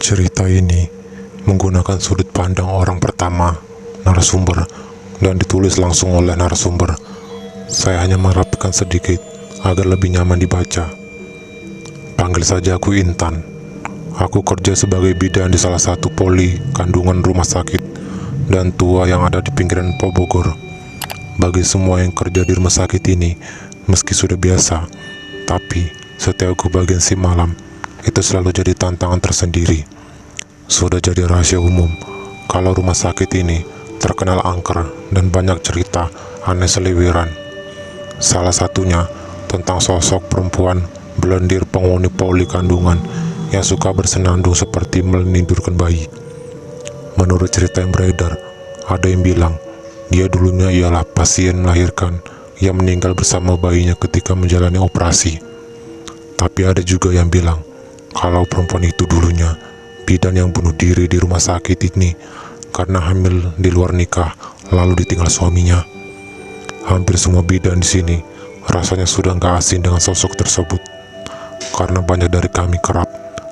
Cerita ini menggunakan sudut pandang orang pertama narasumber dan ditulis langsung oleh narasumber. Saya hanya merapikan sedikit agar lebih nyaman dibaca. Panggil saja aku Intan. Aku kerja sebagai bidan di salah satu poli kandungan rumah sakit dan tua yang ada di pinggiran Bogor. Bagi semua yang kerja di rumah sakit ini, meski sudah biasa, tapi setiap kebagian si malam, itu selalu jadi tantangan tersendiri. Sudah jadi rahasia umum kalau rumah sakit ini terkenal angker dan banyak cerita aneh seliwiran. Salah satunya tentang sosok perempuan belendir penghuni poli kandungan yang suka bersenandung seperti menidurkan bayi. Menurut cerita yang beredar, ada yang bilang dia dulunya ialah pasien melahirkan yang meninggal bersama bayinya ketika menjalani operasi. Tapi ada juga yang bilang kalau perempuan itu dulunya bidan yang bunuh diri di rumah sakit ini karena hamil di luar nikah lalu ditinggal suaminya. Hampir semua bidan di sini rasanya sudah nggak asing dengan sosok tersebut karena banyak dari kami kerap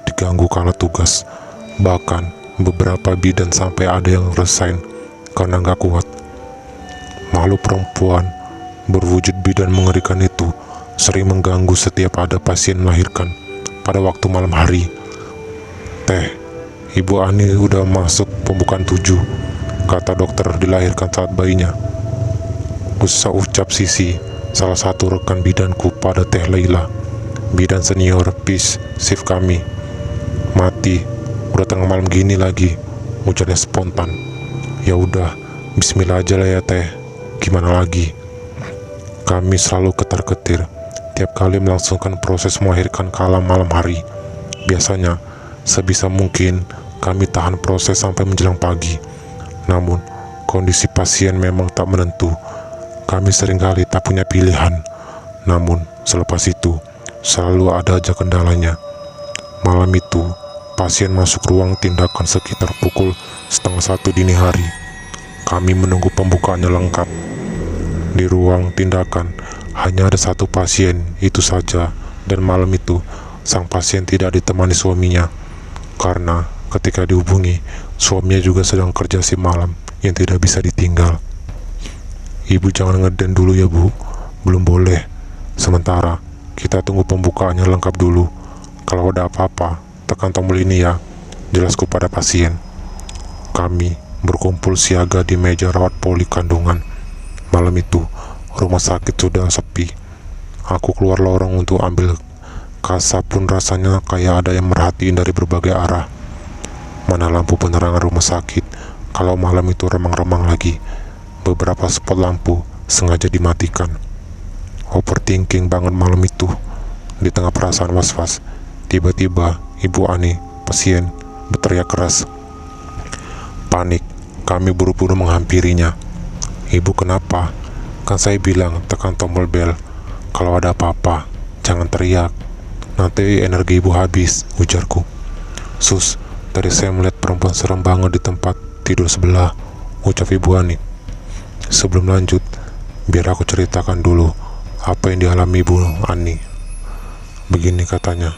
diganggu kala tugas. Bahkan beberapa bidan sampai ada yang resign karena nggak kuat. Makhluk perempuan berwujud bidan mengerikan itu sering mengganggu setiap ada pasien melahirkan pada waktu malam hari. Teh, Ibu Ani udah masuk pembukaan 7, kata dokter dilahirkan saat bayinya. Usah ucap Sisi, salah satu rekan bidanku pada Teh Laila, bidan senior PIS shift kami. Mati, udah tengah malam gini lagi, ujarnya spontan. Ya udah, bismillah aja lah ya Teh, gimana lagi. Kami selalu ketar-ketir tiap kali melangsungkan proses melahirkan kala malam hari. Biasanya sebisa mungkin kami tahan proses sampai menjelang pagi. Namun kondisi pasien memang tak menentu. Kami seringkali tak punya pilihan. Namun selepas itu selalu ada aja kendalanya. Malam itu pasien masuk ruang tindakan sekitar pukul 12:30 dini hari. Kami menunggu pembukaannya lengkap. Di ruang tindakan hanya ada satu pasien, itu saja. Dan malam itu sang pasien tidak ditemani suaminya karena ketika dihubungi, suaminya juga sedang kerja si malam yang tidak bisa ditinggal. Ibu jangan ngeden dulu ya Bu, belum boleh. Sementara kita tunggu pembukaannya lengkap dulu. Kalau ada apa-apa, tekan tombol ini ya, jelasku pada pasien. Kami berkumpul siaga di meja rawat poli kandungan. Malam itu, rumah sakit sudah sepi. Aku keluar lorong untuk ambil kasa pun rasanya kayak ada yang merhatiin dari berbagai arah. Mana lampu penerangan rumah sakit kalau malam itu remang-remang lagi. Beberapa spot lampu sengaja dimatikan. Overthinking banget malam itu. Di tengah perasaan was-was, tiba-tiba Ibu Ani, pasien, berteriak keras. Panik, kami buru-buru menghampirinya. Ibu kenapa? Kan saya bilang tekan tombol bel. Kalau ada apa-apa, jangan teriak. Nanti energi ibu habis, ujarku. Sus, tadi saya melihat perempuan serem banget di tempat tidur sebelah, ucap Ibu Ani. Sebelum lanjut, biar aku ceritakan dulu apa yang dialami Ibu Ani. Begini katanya.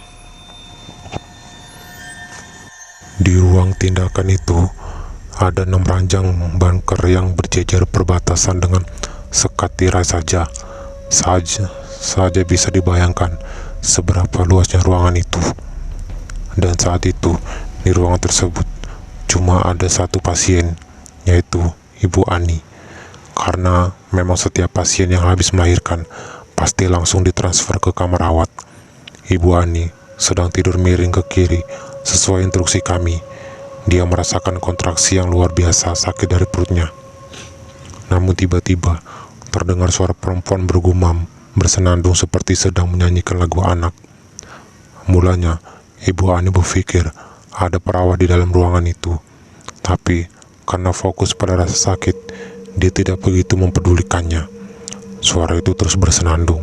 Di ruang tindakan itu ada 6 ranjang bunker yang berjejer perbatasan dengan sekat tirai saja bisa dibayangkan seberapa luasnya ruangan itu. Dan saat itu di ruangan tersebut cuma ada satu pasien, yaitu Ibu Ani. Karena memang setiap pasien yang habis melahirkan pasti langsung ditransfer ke kamar rawat. Ibu Ani sedang tidur miring ke kiri sesuai instruksi kami. Dia merasakan kontraksi yang luar biasa sakit dari perutnya. Namun tiba-tiba terdengar suara perempuan bergumam, bersenandung seperti sedang menyanyikan lagu anak. Mulanya Ibu Ani berpikir ada perawat di dalam ruangan itu. Tapi karena fokus pada rasa sakit, dia tidak begitu mempedulikannya. Suara itu terus bersenandung,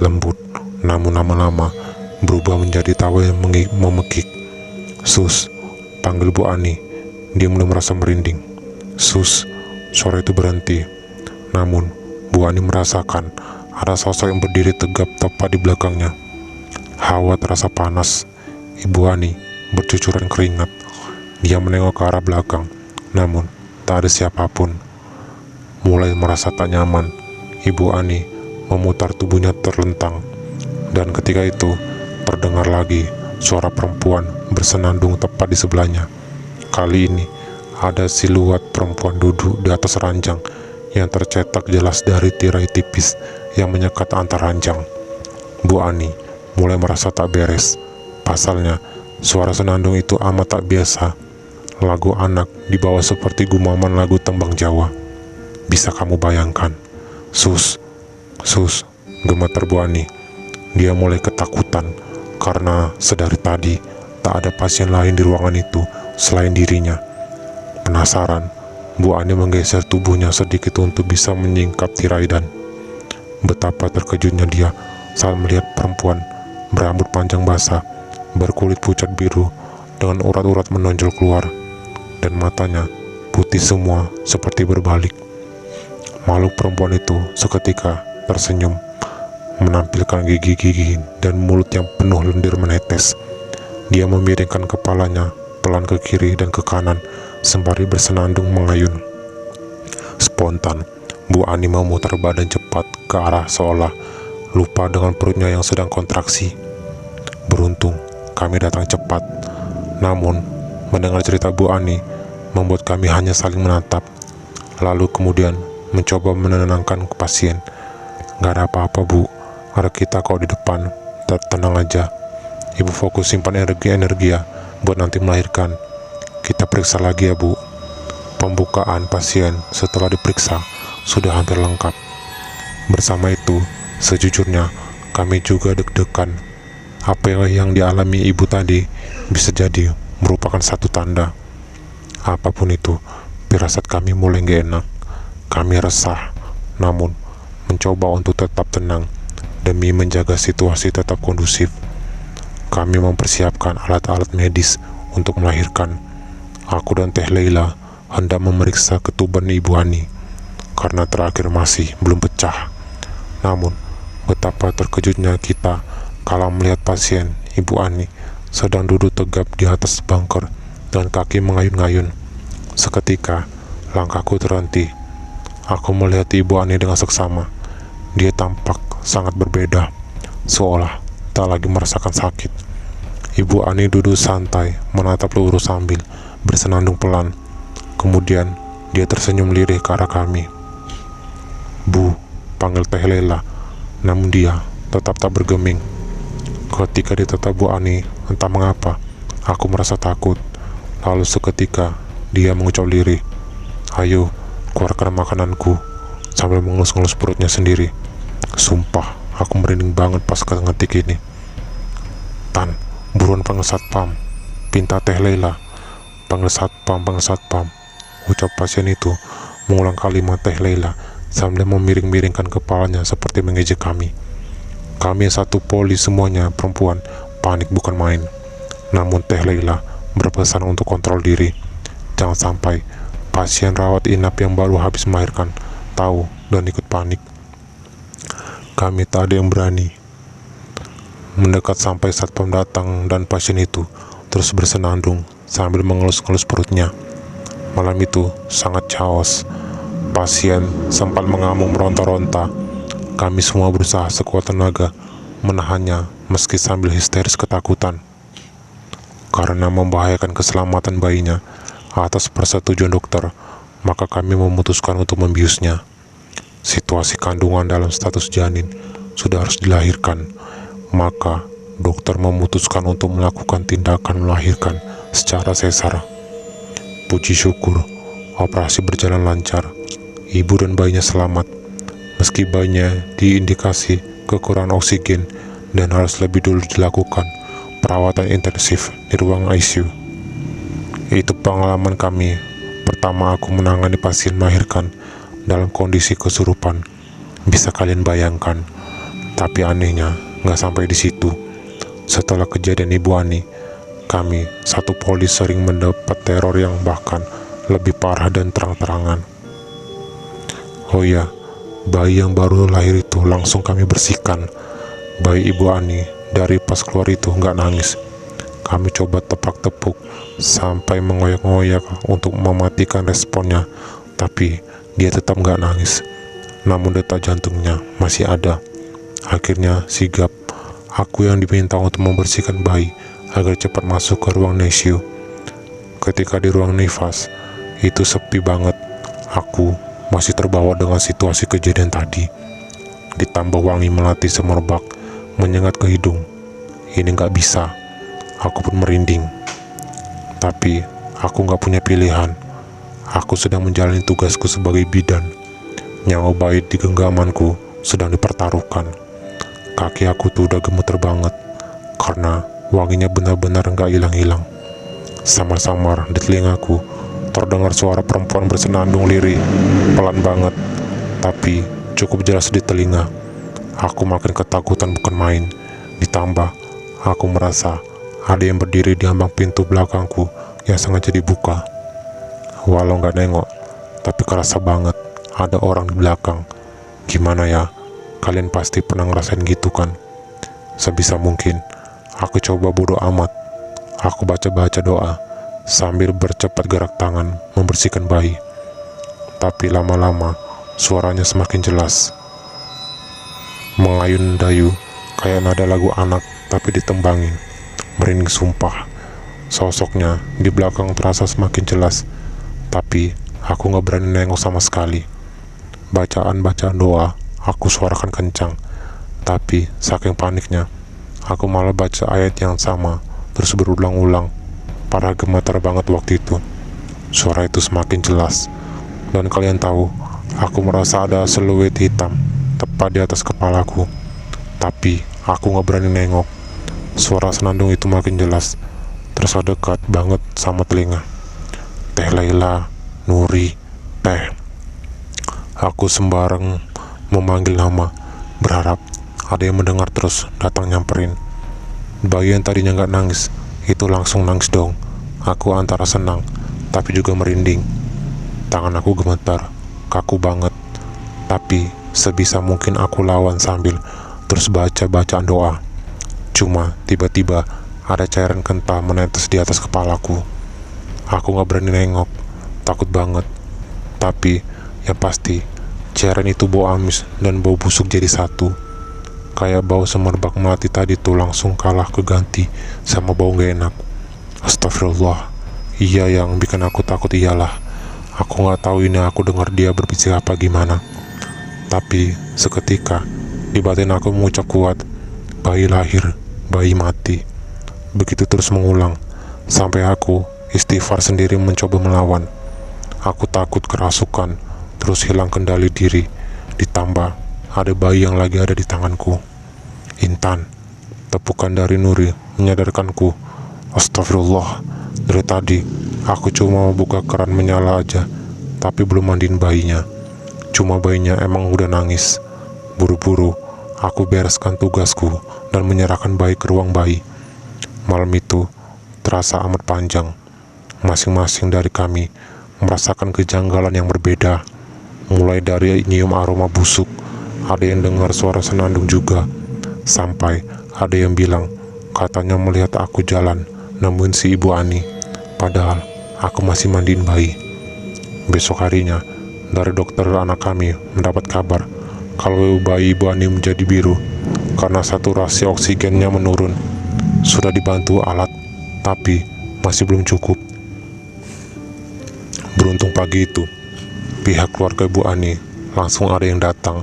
lembut, namun lama-lama berubah menjadi tawa yang memekik. Sus, panggil Bu Ani. Dia mulai merasa merinding. Sus, suara itu berhenti. Namun Bu Ani merasakan ada sosok yang berdiri tegap tepat di belakangnya. Hawa terasa panas. Ibu Ani, bercucuran keringat. Dia menengok ke arah belakang, namun tak ada siapapun. Mulai merasa tak nyaman, Ibu Ani memutar tubuhnya terlentang. Dan ketika itu, terdengar lagi suara perempuan bersenandung tepat di sebelahnya. Kali ini, ada siluet perempuan duduk di atas ranjang yang tercetak jelas dari tirai tipis yang menyekat antar ranjang. Bu Ani mulai merasa tak beres. Pasalnya, suara senandung itu amat tak biasa. Lagu anak dibawa seperti gumaman lagu tembang Jawa. Bisa kamu bayangkan? Sus, sus, gemetar Bu Ani. Dia mulai ketakutan karena sedari tadi tak ada pasien lain di ruangan itu selain dirinya. Penasaran, Bu Ani menggeser tubuhnya sedikit untuk bisa menyingkap tirai dan betapa terkejutnya dia saat melihat perempuan berambut panjang basah, berkulit pucat biru dengan urat-urat menonjol keluar, dan matanya putih semua seperti berbalik. Makhluk perempuan itu seketika tersenyum, menampilkan gigi-gigi dan mulut yang penuh lendir menetes. Dia memiringkan kepalanya pelan ke kiri dan ke kanan sembari bersenandung mengayun. Spontan, Bu Ani memutar badan cepat ke arah seolah lupa dengan perutnya yang sedang kontraksi. Beruntung kami datang cepat, namun mendengar cerita Bu Ani membuat kami hanya saling menatap, lalu kemudian mencoba menenangkan pasien. Gak ada apa-apa Bu, ada kita kok di depan, tenang aja. Ibu fokus simpan energi ya buat nanti melahirkan. Kita periksa lagi ya Bu. Pembukaan pasien setelah diperiksa sudah hampir lengkap. Bersama itu, sejujurnya kami juga deg-degan. Apa yang dialami ibu tadi bisa jadi merupakan satu tanda. Apapun itu, firasat kami mulai gak enak. Kami resah, namun mencoba untuk tetap tenang demi menjaga situasi tetap kondusif. Kami mempersiapkan alat-alat medis untuk melahirkan. Aku dan Teh Leila hendak memeriksa ketuban Ibu Ani karena terakhir masih belum pecah. Namun, betapa terkejutnya kita kala melihat pasien Ibu Ani sedang duduk tegap di atas bunker dan kaki mengayun-ngayun. Seketika, langkahku terhenti. Aku melihat Ibu Ani dengan seksama. Dia tampak sangat berbeda, seolah tak lagi merasakan sakit. Ibu Ani duduk santai, menatap lurus sambil bersenandung pelan. Kemudian, dia tersenyum lirih ke arah kami. Bu, panggil Teh Leila, namun dia tetap tak bergeming. Ketika ditatap Bu Ani, entah mengapa, aku merasa takut. Lalu seketika, dia mengucap lirih, "Ayo, keluarkan makananku," sambil mengelus-ngelus perutnya sendiri. Sumpah, aku merinding banget pas ngetik ini. "Tan, buruan panggil satpam," pinta Teh Leila. Panggil satpam," ucap pasien itu mengulang kalimat Teh Leila sambil memiring-miringkan kepalanya seperti mengejek kami. Kami satu poli semuanya perempuan, panik bukan main. Namun Teh Leila berpesan untuk kontrol diri. Jangan sampai pasien rawat inap yang baru habis melahirkan tahu dan ikut panik. Kami tak ada yang berani mendekat sampai satpam datang dan pasien itu terus bersenandung sambil mengelus-ngelus perutnya. Malam itu sangat chaos. Pasien sempat mengamuk meronta-ronta. Kami semua berusaha sekuat tenaga menahannya meski sambil histeris ketakutan. Karena membahayakan keselamatan bayinya, atas persetujuan dokter, maka kami memutuskan untuk membiusnya. Situasi kandungan dalam status janin sudah harus dilahirkan, maka dokter memutuskan untuk melakukan tindakan melahirkan secara sesar. Puji syukur, operasi berjalan lancar. Ibu dan bayinya selamat, meski bayinya diindikasi kekurangan oksigen dan harus lebih dulu dilakukan perawatan intensif di ruang ICU. Itu pengalaman kami pertama aku menangani pasien melahirkan dalam kondisi kesurupan. Bisa kalian bayangkan. Tapi anehnya nggak sampai di situ. Setelah kejadian Ibu Ani, kami satu polis sering mendapat teror yang bahkan lebih parah dan terang-terangan. Oh ya, bayi yang baru lahir itu langsung kami bersihkan. Bayi Ibu Ani dari pas keluar itu nggak nangis. Kami coba tepak-tepuk sampai mengoyak-ngoyak untuk mematikan responnya, tapi dia tetap gak nangis. Namun detak jantungnya masih ada. Akhirnya sigap, aku yang diminta untuk membersihkan bayi agar cepat masuk ke ruang NICU. Ketika di ruang nifas, itu sepi banget. Aku masih terbawa dengan situasi kejadian tadi. Ditambah wangi melati semerbak menyengat ke hidung. Ini gak bisa. Aku pun merinding. Tapi aku gak punya pilihan. Aku sedang menjalani tugasku sebagai bidan. Nyawa bayi di genggamanku sedang dipertaruhkan. Kaki aku tuh udah gemeter banget karena wanginya benar-benar gak hilang-hilang. Samar-samar di telingaku terdengar suara perempuan bersenandung lirih, pelan banget, tapi cukup jelas di telinga. Aku makin ketakutan bukan main. Ditambah aku merasa ada yang berdiri di ambang pintu belakangku yang sengaja dibuka. Walau gak nengok, tapi kerasa banget ada orang di belakang. Gimana ya, kalian pasti pernah ngerasain gitu kan? Sebisa mungkin aku coba bodo amat. Aku baca-baca doa sambil bercepat gerak tangan membersihkan bayi. Tapi lama-lama suaranya semakin jelas, mengayun dayu kayak nada lagu anak tapi ditembangin. Merinding sumpah. Sosoknya di belakang terasa semakin jelas, tapi aku gak berani nengok sama sekali. Bacaan-bacaan doa aku suarakan kencang, tapi saking paniknya aku malah baca ayat yang sama terus berulang-ulang. Parah gemetar banget waktu itu. Suara itu semakin jelas, dan kalian tahu, aku merasa ada siluet hitam tepat di atas kepalaku. Tapi aku gak berani nengok. Suara senandung itu makin jelas, terasa dekat banget sama telinga. Teh Laila, Nuri, Teh. Aku sembarang memanggil nama, berharap ada yang mendengar terus datang nyamperin. Bayi yang tadinya gak nangis, itu langsung nangis dong. Aku antara senang, tapi juga merinding. Tangan aku gemetar, kaku banget. Tapi sebisa mungkin aku lawan sambil terus baca bacaan doa. Cuma tiba-tiba ada cairan kental menetes di atas kepalaku. Aku gak berani nengok, takut banget. Tapi yang pasti cairan itu bau amis dan bau busuk jadi satu. Kayak bau semerbak melati tadi tuh langsung kalah keganti sama bau gak enak. Astagfirullah. Iya, yang bikin aku takut ialah aku gak tahu ini aku dengar dia berbisik apa gimana. Tapi seketika di batin aku mengucap kuat, bayi lahir, bayi mati. Begitu terus mengulang sampai aku istighfar sendiri mencoba melawan. Aku takut kerasukan, terus hilang kendali diri. Ditambah ada bayi yang lagi ada di tanganku. Intan. Tepukan dari Nuri menyadarkanku. Astagfirullah. Dari tadi aku cuma buka keran menyala aja, tapi belum mandiin bayinya. Cuma bayinya emang udah nangis. Buru-buru aku bereskan tugasku dan menyerahkan bayi ke ruang bayi. Malam itu terasa amat panjang. Masing-masing dari kami merasakan kejanggalan yang berbeda. Mulai dari nyium aroma busuk, ada yang dengar suara senandung juga, sampai ada yang bilang katanya melihat aku jalan nemuin si Ibu Ani, padahal aku masih mandiin bayi. Besok harinya dari dokter anak kami mendapat kabar kalau bayi Ibu Ani menjadi biru karena saturasi oksigennya menurun. Sudah dibantu alat, tapi masih belum cukup. Beruntung pagi itu, pihak keluarga Ibu Ani langsung ada yang datang,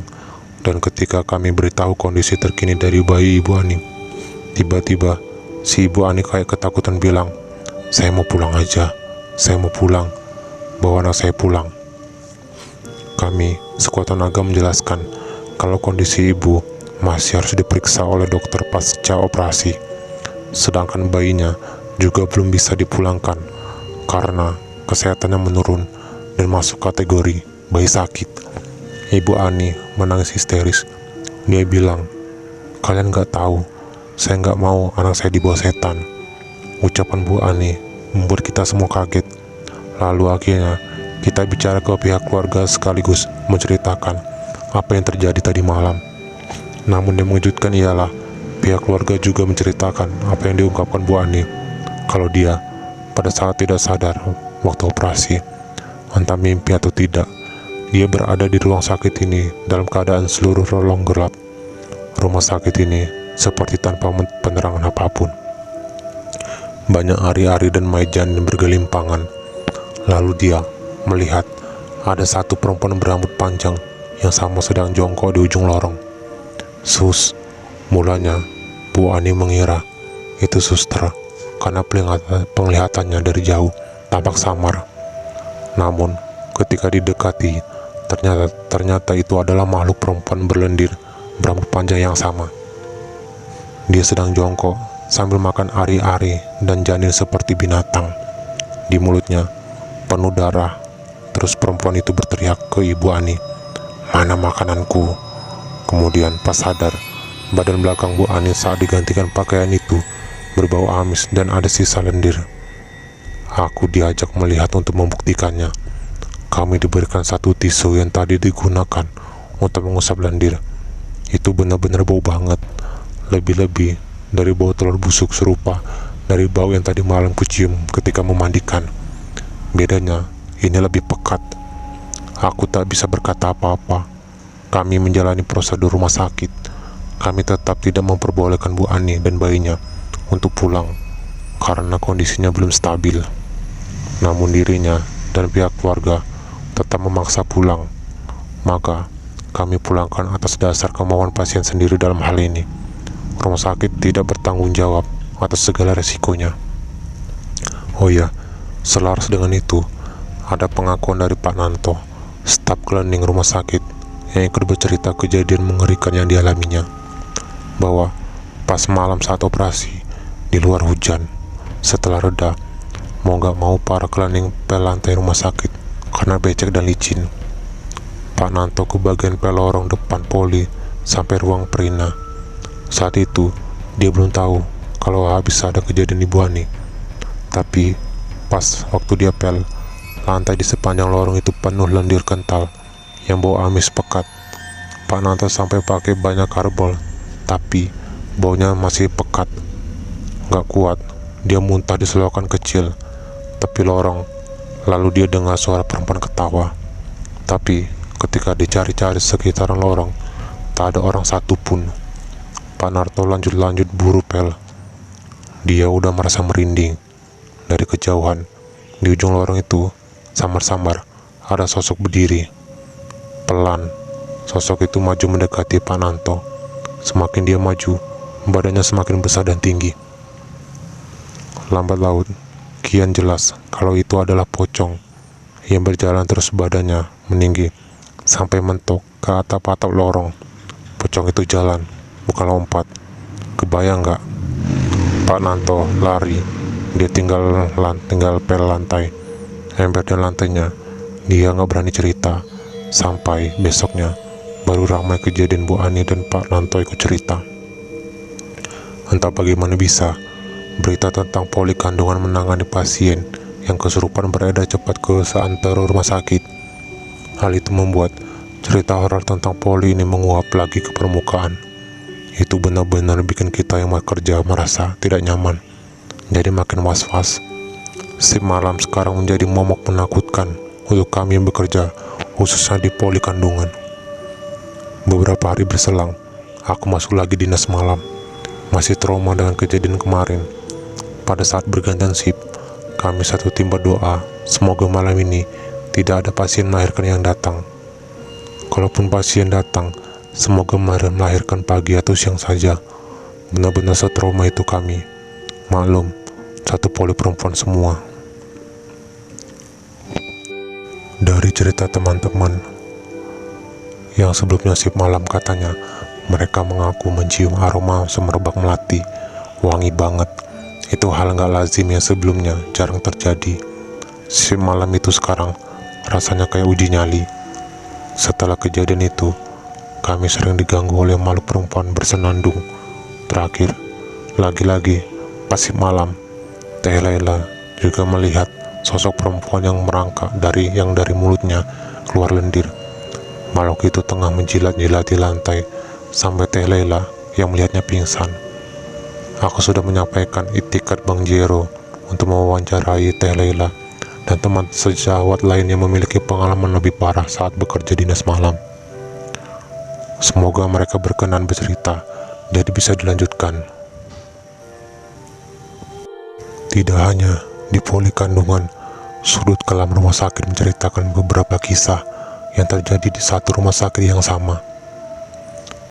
dan ketika kami beritahu kondisi terkini dari bayi Ibu Ani, tiba-tiba si Ibu Ani kayak ketakutan bilang, "Saya mau pulang aja, saya mau pulang, bawa anak saya pulang." Kami sekuat tenaga menjelaskan kalau kondisi ibu masih harus diperiksa oleh dokter pasca operasi, sedangkan bayinya juga belum bisa dipulangkan karena kesehatannya menurun dan masuk kategori bayi sakit. Ibu Ani menangis histeris. Dia bilang, "Kalian gak tahu, saya gak mau anak saya dibawa setan." Ucapan Bu Ani membuat kita semua kaget. Lalu akhirnya kita bicara ke pihak keluarga sekaligus menceritakan apa yang terjadi tadi malam. Namun yang mengejutkan ialah pihak keluarga juga menceritakan apa yang diungkapkan Bu Ani. kalau dia pada saat tidak sadar waktu operasi, entah mimpi atau tidak, dia berada di ruang sakit ini dalam keadaan seluruh relung gelap. Rumah sakit ini seperti tanpa penerangan apapun. Banyak ari-ari dan mayat janin bergelimpangan. Lalu dia melihat ada satu perempuan berambut panjang yang sama sedang jongkok di ujung lorong. Sus, mulanya Bu Ani mengira itu suster karena penglihatannya dari jauh tampak samar. Namun ketika didekati, ternyata itu adalah makhluk perempuan berlendir berambut panjang yang sama. Dia sedang jongkok sambil makan ari-ari dan janin seperti binatang. Di mulutnya penuh darah. Terus perempuan itu berteriak ke Ibu Ani, "Mana makananku?" Kemudian pas sadar, badan belakang Bu Ani saat digantikan pakaian itu berbau amis dan ada sisa lendir. Aku diajak melihat untuk membuktikannya. Kami diberikan satu tisu yang tadi digunakan untuk mengusap lendir. Itu benar-benar bau banget. Lebih-lebih dari bau telur busuk serupa dari bau yang tadi malam kucium ketika memandikan. Bedanya, ini lebih pekat. Aku tak bisa berkata apa-apa. Kami menjalani prosedur rumah sakit. Kami tetap tidak memperbolehkan Bu Ani dan bayinya untuk pulang karena kondisinya belum stabil. Namun dirinya dan pihak keluarga tetap memaksa pulang. Maka kami pulangkan atas dasar kemauan pasien sendiri dalam hal ini. Rumah sakit tidak bertanggung jawab atas segala resikonya. Oh ya, selaras dengan itu, ada pengakuan dari Pak Nanto, staf cleaning rumah sakit, yang ikut bercerita kejadian mengerikan yang dialaminya, bahwa pas malam saat operasi di luar hujan, setelah reda, mau gak mau para cleaning pel lantai rumah sakit karena becek dan licin. Pak Nanto ke bagian pel lorong depan poli sampai ruang perina. Saat itu dia belum tahu kalau habis ada kejadian Ibu Ani. Tapi pas waktu dia pel, lantai di sepanjang lorong itu penuh lendir kental yang bau amis pekat. Pak Nanto sampai pakai banyak karbol, tapi baunya masih pekat. Gak kuat, dia muntah di selokan kecil tepi lorong. Lalu dia dengar suara perempuan ketawa. Tapi ketika dicari-cari sekitaran lorong, tak ada orang satupun. Pak Nanto lanjut buru pel. Dia udah merasa merinding. Dari kejauhan, di ujung lorong itu, samar-samar ada sosok berdiri. Pelan, sosok itu maju mendekati Pak Nanto. Semakin dia maju, badannya semakin besar dan tinggi. Lambat laun, kian jelas kalau itu adalah pocong yang berjalan terus badannya meninggi sampai mentok ke atap-atap lorong. Pocong itu jalan, bukan lompat. Kebayang gak? Pak Nanto lari, dia tinggal pel lantai, ember dan lantainya. Dia gak berani cerita. Sampai besoknya baru ramai kejadian Bu Ani dan Pak Nanto ikut cerita. Entah bagaimana bisa berita tentang poli kandungan menangani pasien yang kesurupan beredar cepat ke seantero rumah sakit. Hal itu membuat cerita horor tentang poli ini menguap lagi ke permukaan. Itu benar-benar bikin kita yang bekerja merasa tidak nyaman, jadi makin was-was. Shift malam sekarang menjadi momok menakutkan untuk kami yang bekerja, khususnya di poli kandungan. Beberapa hari berselang, aku masuk lagi dinas malam. Masih trauma dengan kejadian kemarin. Pada saat bergantian shift, kami satu tim berdoa, semoga malam ini tidak ada pasien melahirkan yang datang. Kalaupun pasien datang, semoga melahirkan pagi atau siang saja. Benar-benar setrauma itu kami. Maklum, satu poli perempuan semua. Dari cerita teman-teman yang sebelumnya shift malam, katanya mereka mengaku mencium aroma semerbak melati, wangi banget. Itu hal gak lazim yang sebelumnya jarang terjadi. Shift malam itu sekarang rasanya kayak uji nyali. Setelah kejadian itu, kami sering diganggu oleh makhluk perempuan bersenandung. Terakhir, lagi-lagi pas shift malam, Teh Laila juga melihat sosok perempuan yang merangkak dari mulutnya keluar lendir. Makhluk itu tengah menjilat-jilati lantai sampai Teh Laila yang melihatnya pingsan. Aku sudah menyampaikan itikat Bang Jero untuk mewawancarai Teh Laila dan teman sejawat lain yang memiliki pengalaman lebih parah saat bekerja dinas malam. Semoga mereka berkenan bercerita, jadi bisa dilanjutkan. Tidak hanya di Poli Kandungan, sudut kelam rumah sakit menceritakan beberapa kisah yang terjadi di satu rumah sakit yang sama.